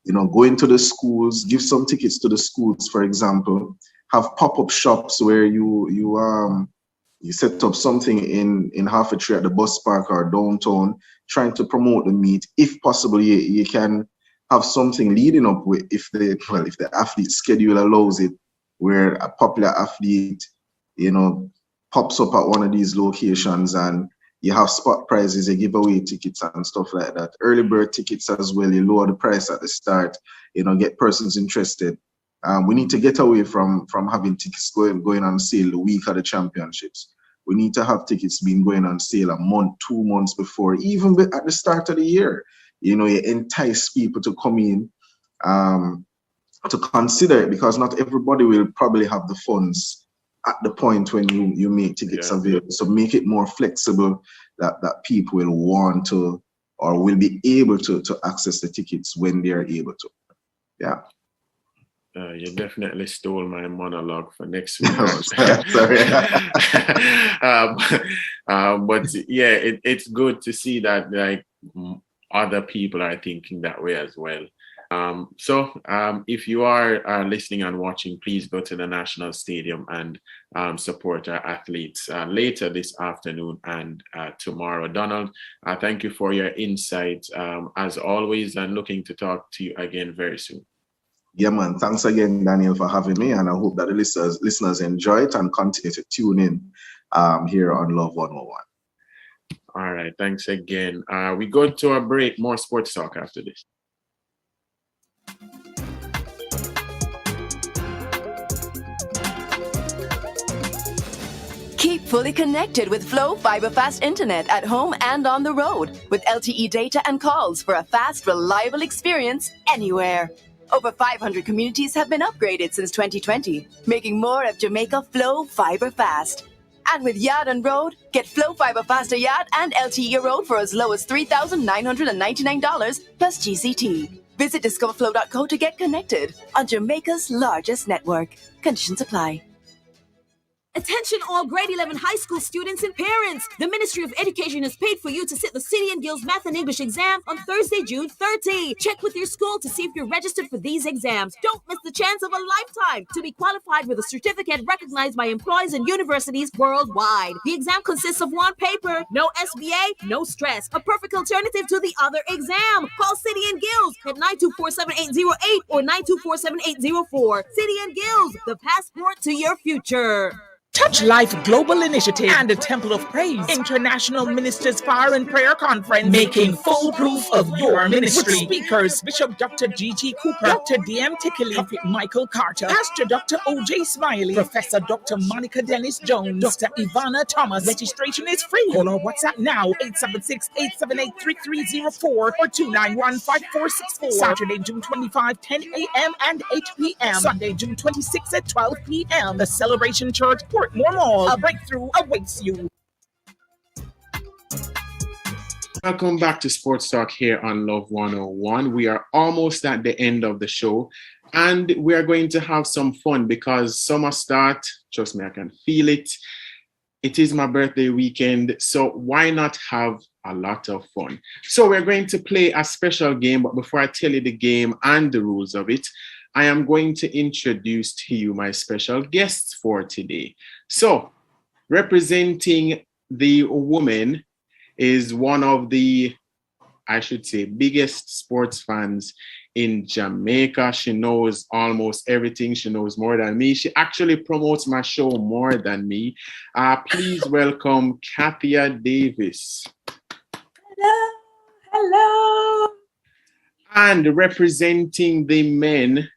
You know, go into the schools, give some tickets to the schools, for example, have pop-up shops where you set up something in half a tree at the bus park or downtown, trying to promote the meet. If possible, you can have something leading up with, if the athlete schedule allows it, where a popular athlete, you know, pops up at one of these locations and you have spot prizes, you give away tickets and stuff like that. Early bird tickets as well, you lower the price at the start, you know, get persons interested. We need to get away from having tickets going on sale the week of the championships. We need to have tickets being going on sale a month, 2 months before, even at the start of the year. You know, you entice people to come in to consider it, because not everybody will probably have the funds at the point when you make tickets available. So make it more flexible that people will want to or will be able to access the tickets when they are able to. Yeah. You definitely stole my monologue for next week. Sorry. But yeah, it's good to see that, like, other people are thinking that way as well. If you are listening and watching, please go to the National Stadium and support our athletes later this afternoon and tomorrow. Donald, thank you for your insight as always, and looking to talk to you again very soon. Yeah, man. Thanks again, Daniel, for having me, and I hope that the listeners enjoy it and continue to tune in here on Love 101. All right, thanks again. We go to a break, more sports talk after this. Keep fully connected with Flow Fiber Fast Internet at home and on the road with LTE data and calls for a fast, reliable experience anywhere. Over 500 communities have been upgraded since 2020, making more of Jamaica Flow Fiber Fast. And with Yard and Road, get Flow Fiber Faster Yard and LTE Road for as low as $3,999 plus GCT. Visit discoverflow.co to get connected on Jamaica's largest network. Conditions apply. Attention all grade 11 high school students and parents. The Ministry of Education has paid for you to sit the City and Guilds Math and English exam on Thursday, June 30. Check with your school to see if you're registered for these exams. Don't miss the chance of a lifetime to be qualified with a certificate recognized by employers and universities worldwide. The exam consists of one paper, no SBA, no stress. A perfect alternative to the other exam. Call City and Guilds at 924-7808 or 924-7804. City and Guilds, the passport to your future. Touch Life Global Initiative and the Temple of Praise International Ministers Fire and Prayer Conference, making full proof of your ministry. With speakers Bishop Dr. G.G. Cooper, Dr. D.M. Tickley, Prophet Michael Carter, Pastor Dr. O.J. Smiley, Professor Dr. Monica Dennis Jones, Dr. Ivana Thomas. Registration is free. Call our WhatsApp now, 876-878-3304 or 291-5464. Saturday, June 25, 10 a.m. and 8 p.m. Sunday, June 26 at 12 p.m. The Celebration Church, More, a breakthrough awaits you. Welcome back to Sports Talk here on Love 101. We are almost at the end of the show, and we are going to have some fun because summer start. Trust me, I can feel it. It is my birthday weekend, so why not have a lot of fun? So we're going to play a special game, but before I tell you the game and the rules of it, I am going to introduce to you my special guests for today. So, representing the woman is one of the, I should say, biggest sports fans in Jamaica. She knows almost everything. She knows more than me. She actually promotes my show more than me. Please welcome Kathia Davis. Hello. And representing the men,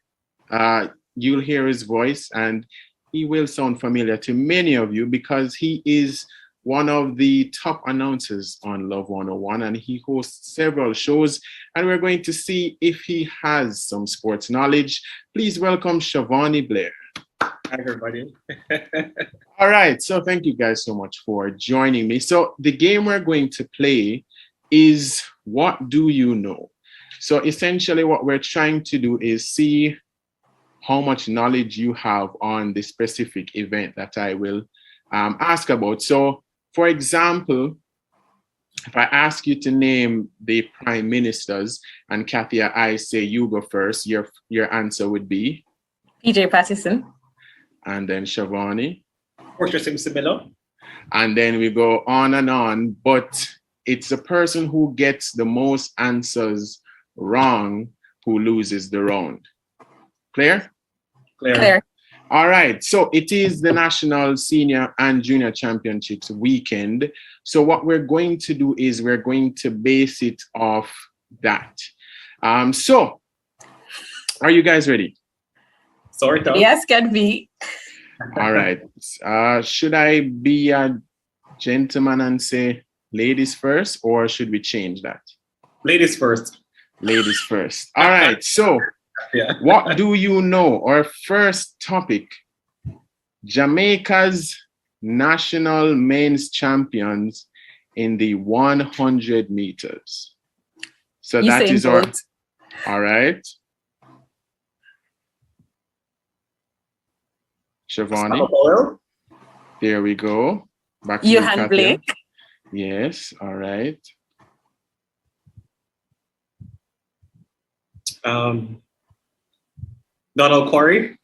you'll hear his voice and he will sound familiar to many of you because he is one of the top announcers on Love 101 and he hosts several shows, and we're going to see if he has some sports knowledge. Please welcome Shavani Blair. Hi, everybody. All right, so thank you guys so much for joining me. So the game we're going to play is What Do You Know? So essentially what we're trying to do is see how much knowledge you have on the specific event that I will ask about. So, for example, if I ask you to name the prime ministers, and Kathia, I say you go first, your answer would be? PJ Patterson. And then Shavani? Portia Simsimilo. And then we go on, but it's the person who gets the most answers wrong who loses the round. Clear? Clear. All right. So it is the National Senior and Junior Championships weekend. So what we're going to do is we're going to base it off that. So are you guys ready? Sort of. Yes, can be. All right. Should I be a gentleman and say ladies first, or should we change that? Ladies first. Ladies first. All right. So yeah. What do you know? Our first topic, Jamaica's national men's champions in the 100 meters. So that is our, all right. Shavani. There we go. Back to Johan Blake. Yes, all right. Donald Quarry.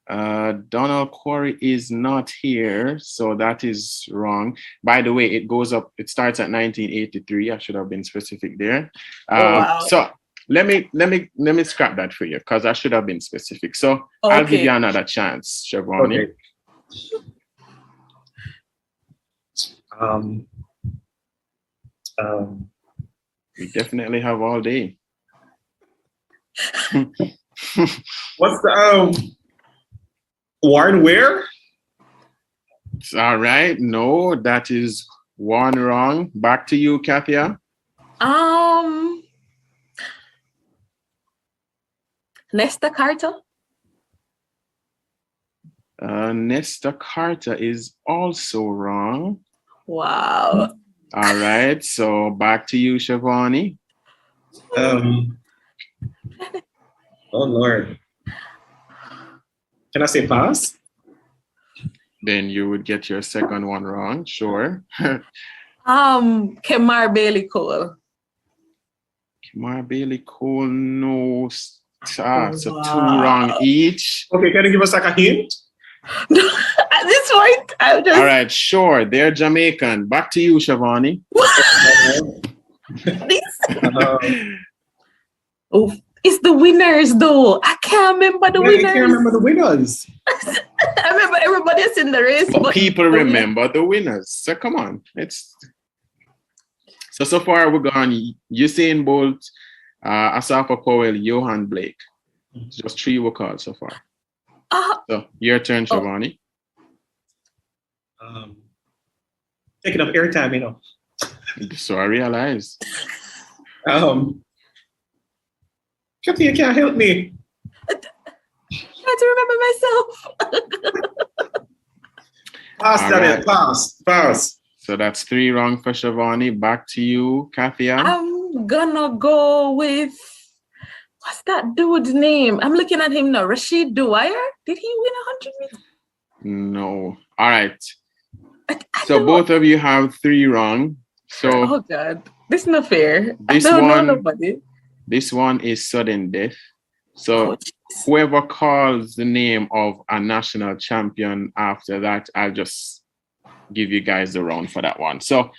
Donald Quarry is not here, so that is wrong. By the way, it goes up. It starts at 1983. I should have been specific there. Wow. So let me scrap that for you because I should have been specific. So I'll give you another chance, Shavani. Okay. We definitely have all day. What's the Warren Ware? All right. No, that is one wrong. Back to you, Kathia. Nesta Carter. Nesta Carter is also wrong. Wow. All right. So back to you, Shavani. Oh Lord. Can I say pass? Then you would get your second one wrong. Sure. Kemar Bailey Cole. Kemar Bailey Cole, no. So 2 wrong each. Okay, can you give us like a hint? At this point, I'm just... All right, sure. They're Jamaican. Back to you, Shavani. It's the winners, though. I can't remember the winners. I can't remember the winners. I remember everybody else in the race. But people remember the winners. So come on. So far we're gone. Usain Bolt, Asafa Powell, Johan Blake. Just 3 were called so far. So your turn, Shavani. Taking up airtime, you know. So I realized. Captain, you can't help me. I had to remember myself. Pass, Daniel. Pass. So that's 3 wrong for Shavani. Back to you, Kathia. I'm gonna go with, what's that dude's name? I'm looking at him now. Rashid Dwyer? Did he win 100 meters? No. All right. So both of you have 3 wrong. So oh God, this is not fair. This I don't one, know nobody. This one is sudden death. So whoever calls the name of a national champion after that, I'll just give you guys the round for that one. So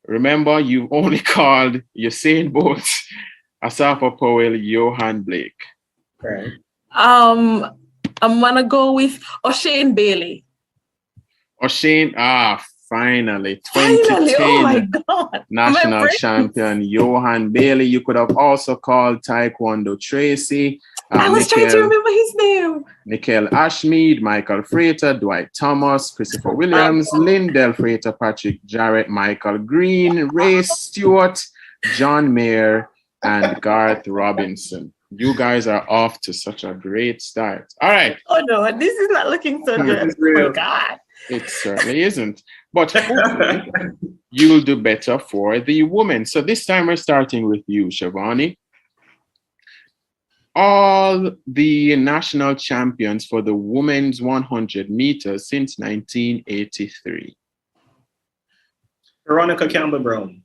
remember, you've only called Usain Bolt, Asafa Powell, Johan Blake. Right. I'm gonna go with O'Shane Bailey. O'Shane, finally, 2010 oh my God. national champion Johan Bailey. You could have also called Taekwondo Tracy. I was trying to remember his name. Nickel Ashmead, Michael Frater, Dwight Thomas, Christopher Williams, Lindell Frater, Patrick Jarrett, Michael Green, Ray Stewart, John Mayer, and Garth Robinson. You guys are off to such a great start. All right. Oh no, this is not looking so good. Oh my God. It certainly isn't. But hopefully you'll do better for the women. So this time we're starting with you, Shavani. All the national champions for the women's 100 meters since 1983. Veronica Campbell Brown.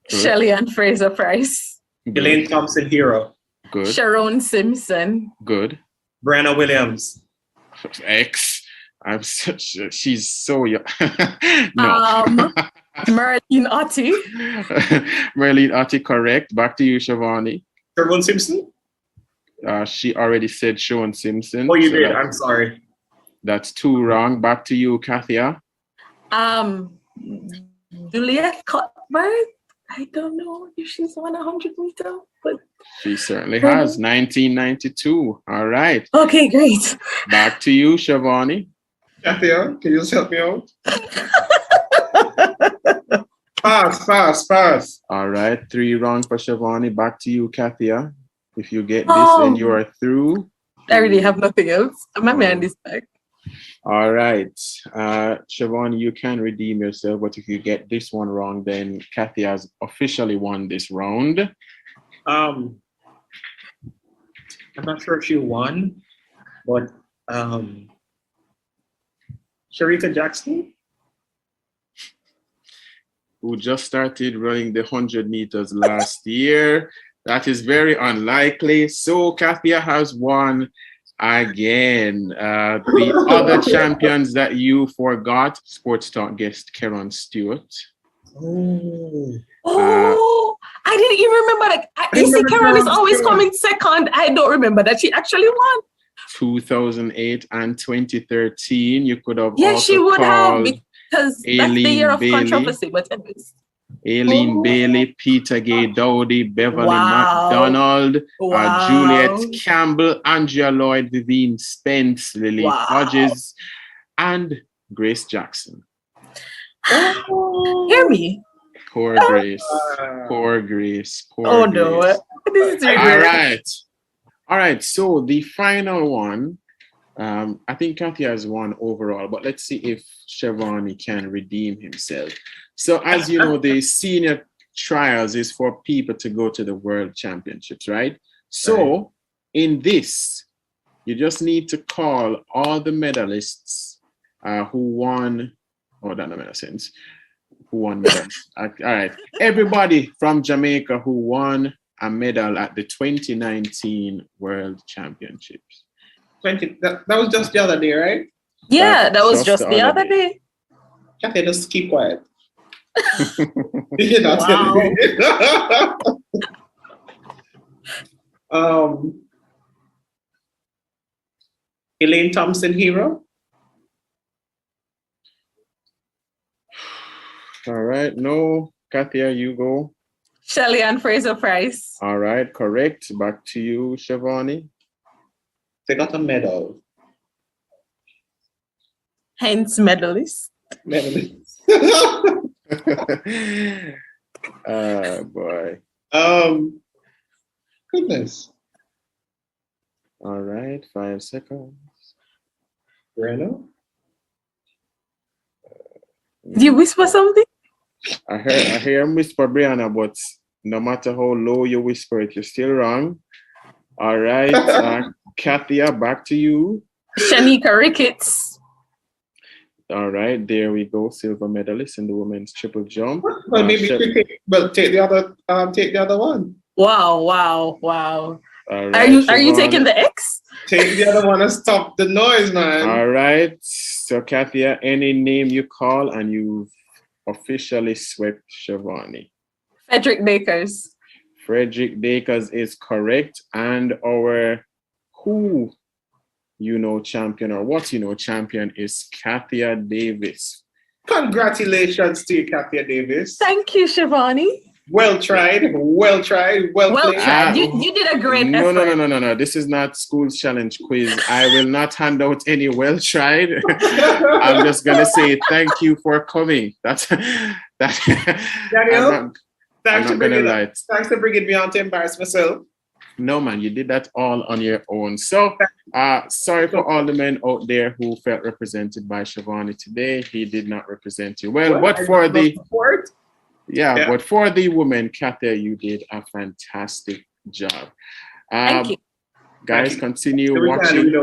Shelly Ann Fraser Price. Elaine Thompson Hero. Good. Sharon Simpson. Good. Brianna Williams. She's so young. No. Merlene Otti. Merlene Otti, correct. Back to you, Shavani. Sherwin Simpson? She already said Sharon Simpson. Oh, you did. I'm sorry. That's 2 wrong. Back to you, Kathia. Juliet Cuthbert. I don't know if she's won 100 meters, but she certainly has. 1992. All right. Okay, great. Back to you, Shavani. Kathia, can you just help me out? Pass. All right. 3 wrong for Shavani. Back to you, Kathia. If you get this, then you are through. I really have nothing else. My man is back. All right. Shavani, you can redeem yourself, but if you get this one wrong, then Kathy has officially won this round. I'm not sure if she won, but Sharika Jackson? who just started running the 100 meters last year. That is very unlikely. So Kathia has won again. The other champions that you forgot, Sports Talk guest Keron Stewart. I didn't even remember that. You see, Karen is always coming second. I don't remember that she actually won. 2008 and 2013. You could have Yeah, also she would have, called because that's the Aileen year of Bailey. controversy. But anyways. Aileen Bailey, Peter Gay Dowdy, Beverly Wow. McDonald, Wow. Juliet Campbell, Andrea Lloyd, Vivian Spence, Lily Wow. Hodges, and Grace Jackson. Hear me. Poor Grace. Poor Grace. Poor Oh Grace. no. This is All right. All right. So the final one, I think Kathy has won overall, but let's see if Shivani can redeem himself. So as you know, the senior trials is for people to go to the world championships, right? So in this, you just need to call all the medalists who won, oh, that doesn't make sense. Who won medals. All right. Everybody from Jamaica who won a medal at the 2019 World Championships. That was just the other day, right? Yeah, that was just the other day. Kathy, just keep quiet. You're not telling me. Elaine Thompson, Hero. All right. No, Kathia, you go. Shelly Ann Fraser Price. All right. Correct. Back to you, Shivani. They got a medal. Hence medalist. Medalist. Boy. Goodness. All right. 5 seconds. Brianna? Did you whisper something? I hear him whisper Brianna, but no matter how low you whisper it, you're still wrong. All right. Kathia, back to you. Shanika Ricketts. All right, there we go. Silver medalist in the women's triple jump. Well, maybe take the other one. Wow. All right, Are you taking the X? Take the other one and stop the noise, man. All right. So, Kathia, any name you call and you've officially swept Shivani. Frederick Dakers. Frederick Dakers is correct. And our who you know champion or what you know champion is Kathia Davis. Congratulations to you, Kathia Davis. Thank you, Shivani. Well tried, well tried. You did a great effort. No. This is not school's challenge quiz. I will not hand out any well tried. I'm just gonna say thank you for coming. That's that. Daniel, thanks for bringing me on to embarrass myself. No, man, you did that all on your own. So, sorry for all the men out there who felt represented by Shivani today. He did not represent you well, but for the support. Yeah, but for the women, Kathia, you did a fantastic job. Thank you. Guys, continue watching.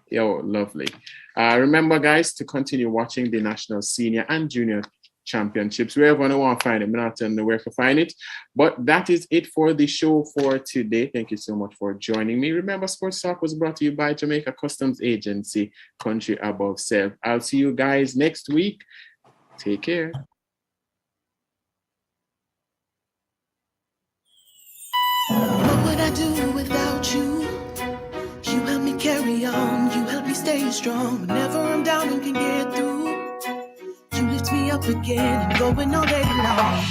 Yo, lovely. Remember, guys, to continue watching the National Senior and Junior Championships. Wherever you want to find it, I'm not telling you where to find it. But that is it for the show for today. Thank you so much for joining me. Remember, Sports Talk was brought to you by Jamaica Customs Agency, Country Above Self. I'll see you guys next week. Take care. What would I do without you? You help me carry on, you help me stay strong. Whenever I'm down and can get through, you lift me up again and going all day long.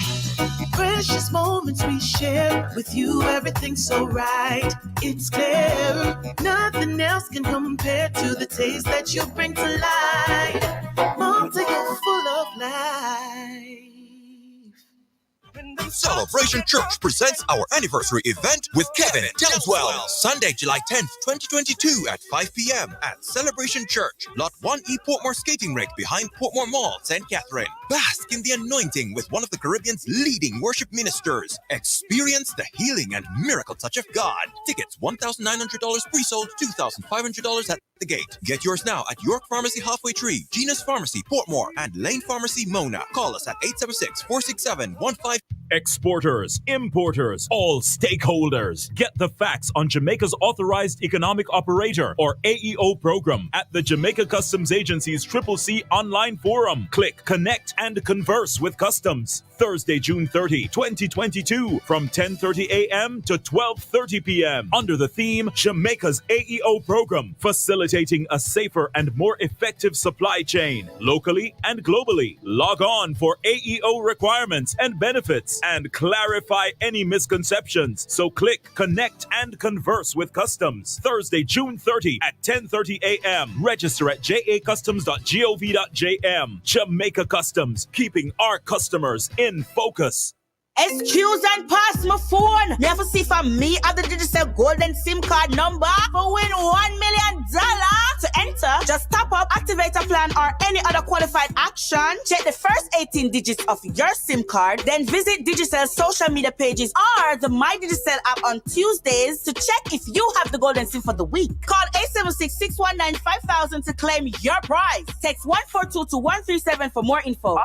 Precious moments we share with you, everything's so right. It's clear, nothing else can compare to the taste that you bring to life. Mom's you're full of life. Celebration Church presents our anniversary event with Kevin Townswell. Sunday, July 10th, 2022 at 5 p.m. at Celebration Church, Lot 1E Portmore Skating Rink behind Portmore Mall, St. Catherine. Bask in the anointing with one of the Caribbean's leading worship ministers. Experience the healing and miracle touch of God. Tickets $1,900 pre-sold, $2,500 at the gate. Get yours now at York Pharmacy Halfway Tree, Genus Pharmacy Portmore, and Lane Pharmacy Mona. Call us at 876-467-15. Exporters, importers, all stakeholders. Get the facts on Jamaica's Authorized Economic Operator, or AEO program, at the Jamaica Customs Agency's CCC online forum. Click, connect, and converse with Customs. Thursday, June 30, 2022, from 10:30 a.m. to 12:30 p.m. under the theme Jamaica's AEO program, facilitating a safer and more effective supply chain, locally and globally. Log on for AEO requirements and benefits and clarify any misconceptions. So click, connect, and converse with Customs. Thursday, June 30 at 10:30 a.m. Register at jacustoms.gov.jm. Jamaica Customs, keeping our customers in focus. Excuse and pass my phone. Never see from me at the digital golden SIM card number for win $1 million. To enter, just top up, activate a plan or any other qualified action. Check the first 18 digits of your SIM card. Then visit Digicel's social media pages or the My Digicel app on Tuesdays to check if you have the golden SIM for the week. Call 876-619-5000 to claim your prize. Text 142 to 137 for more info.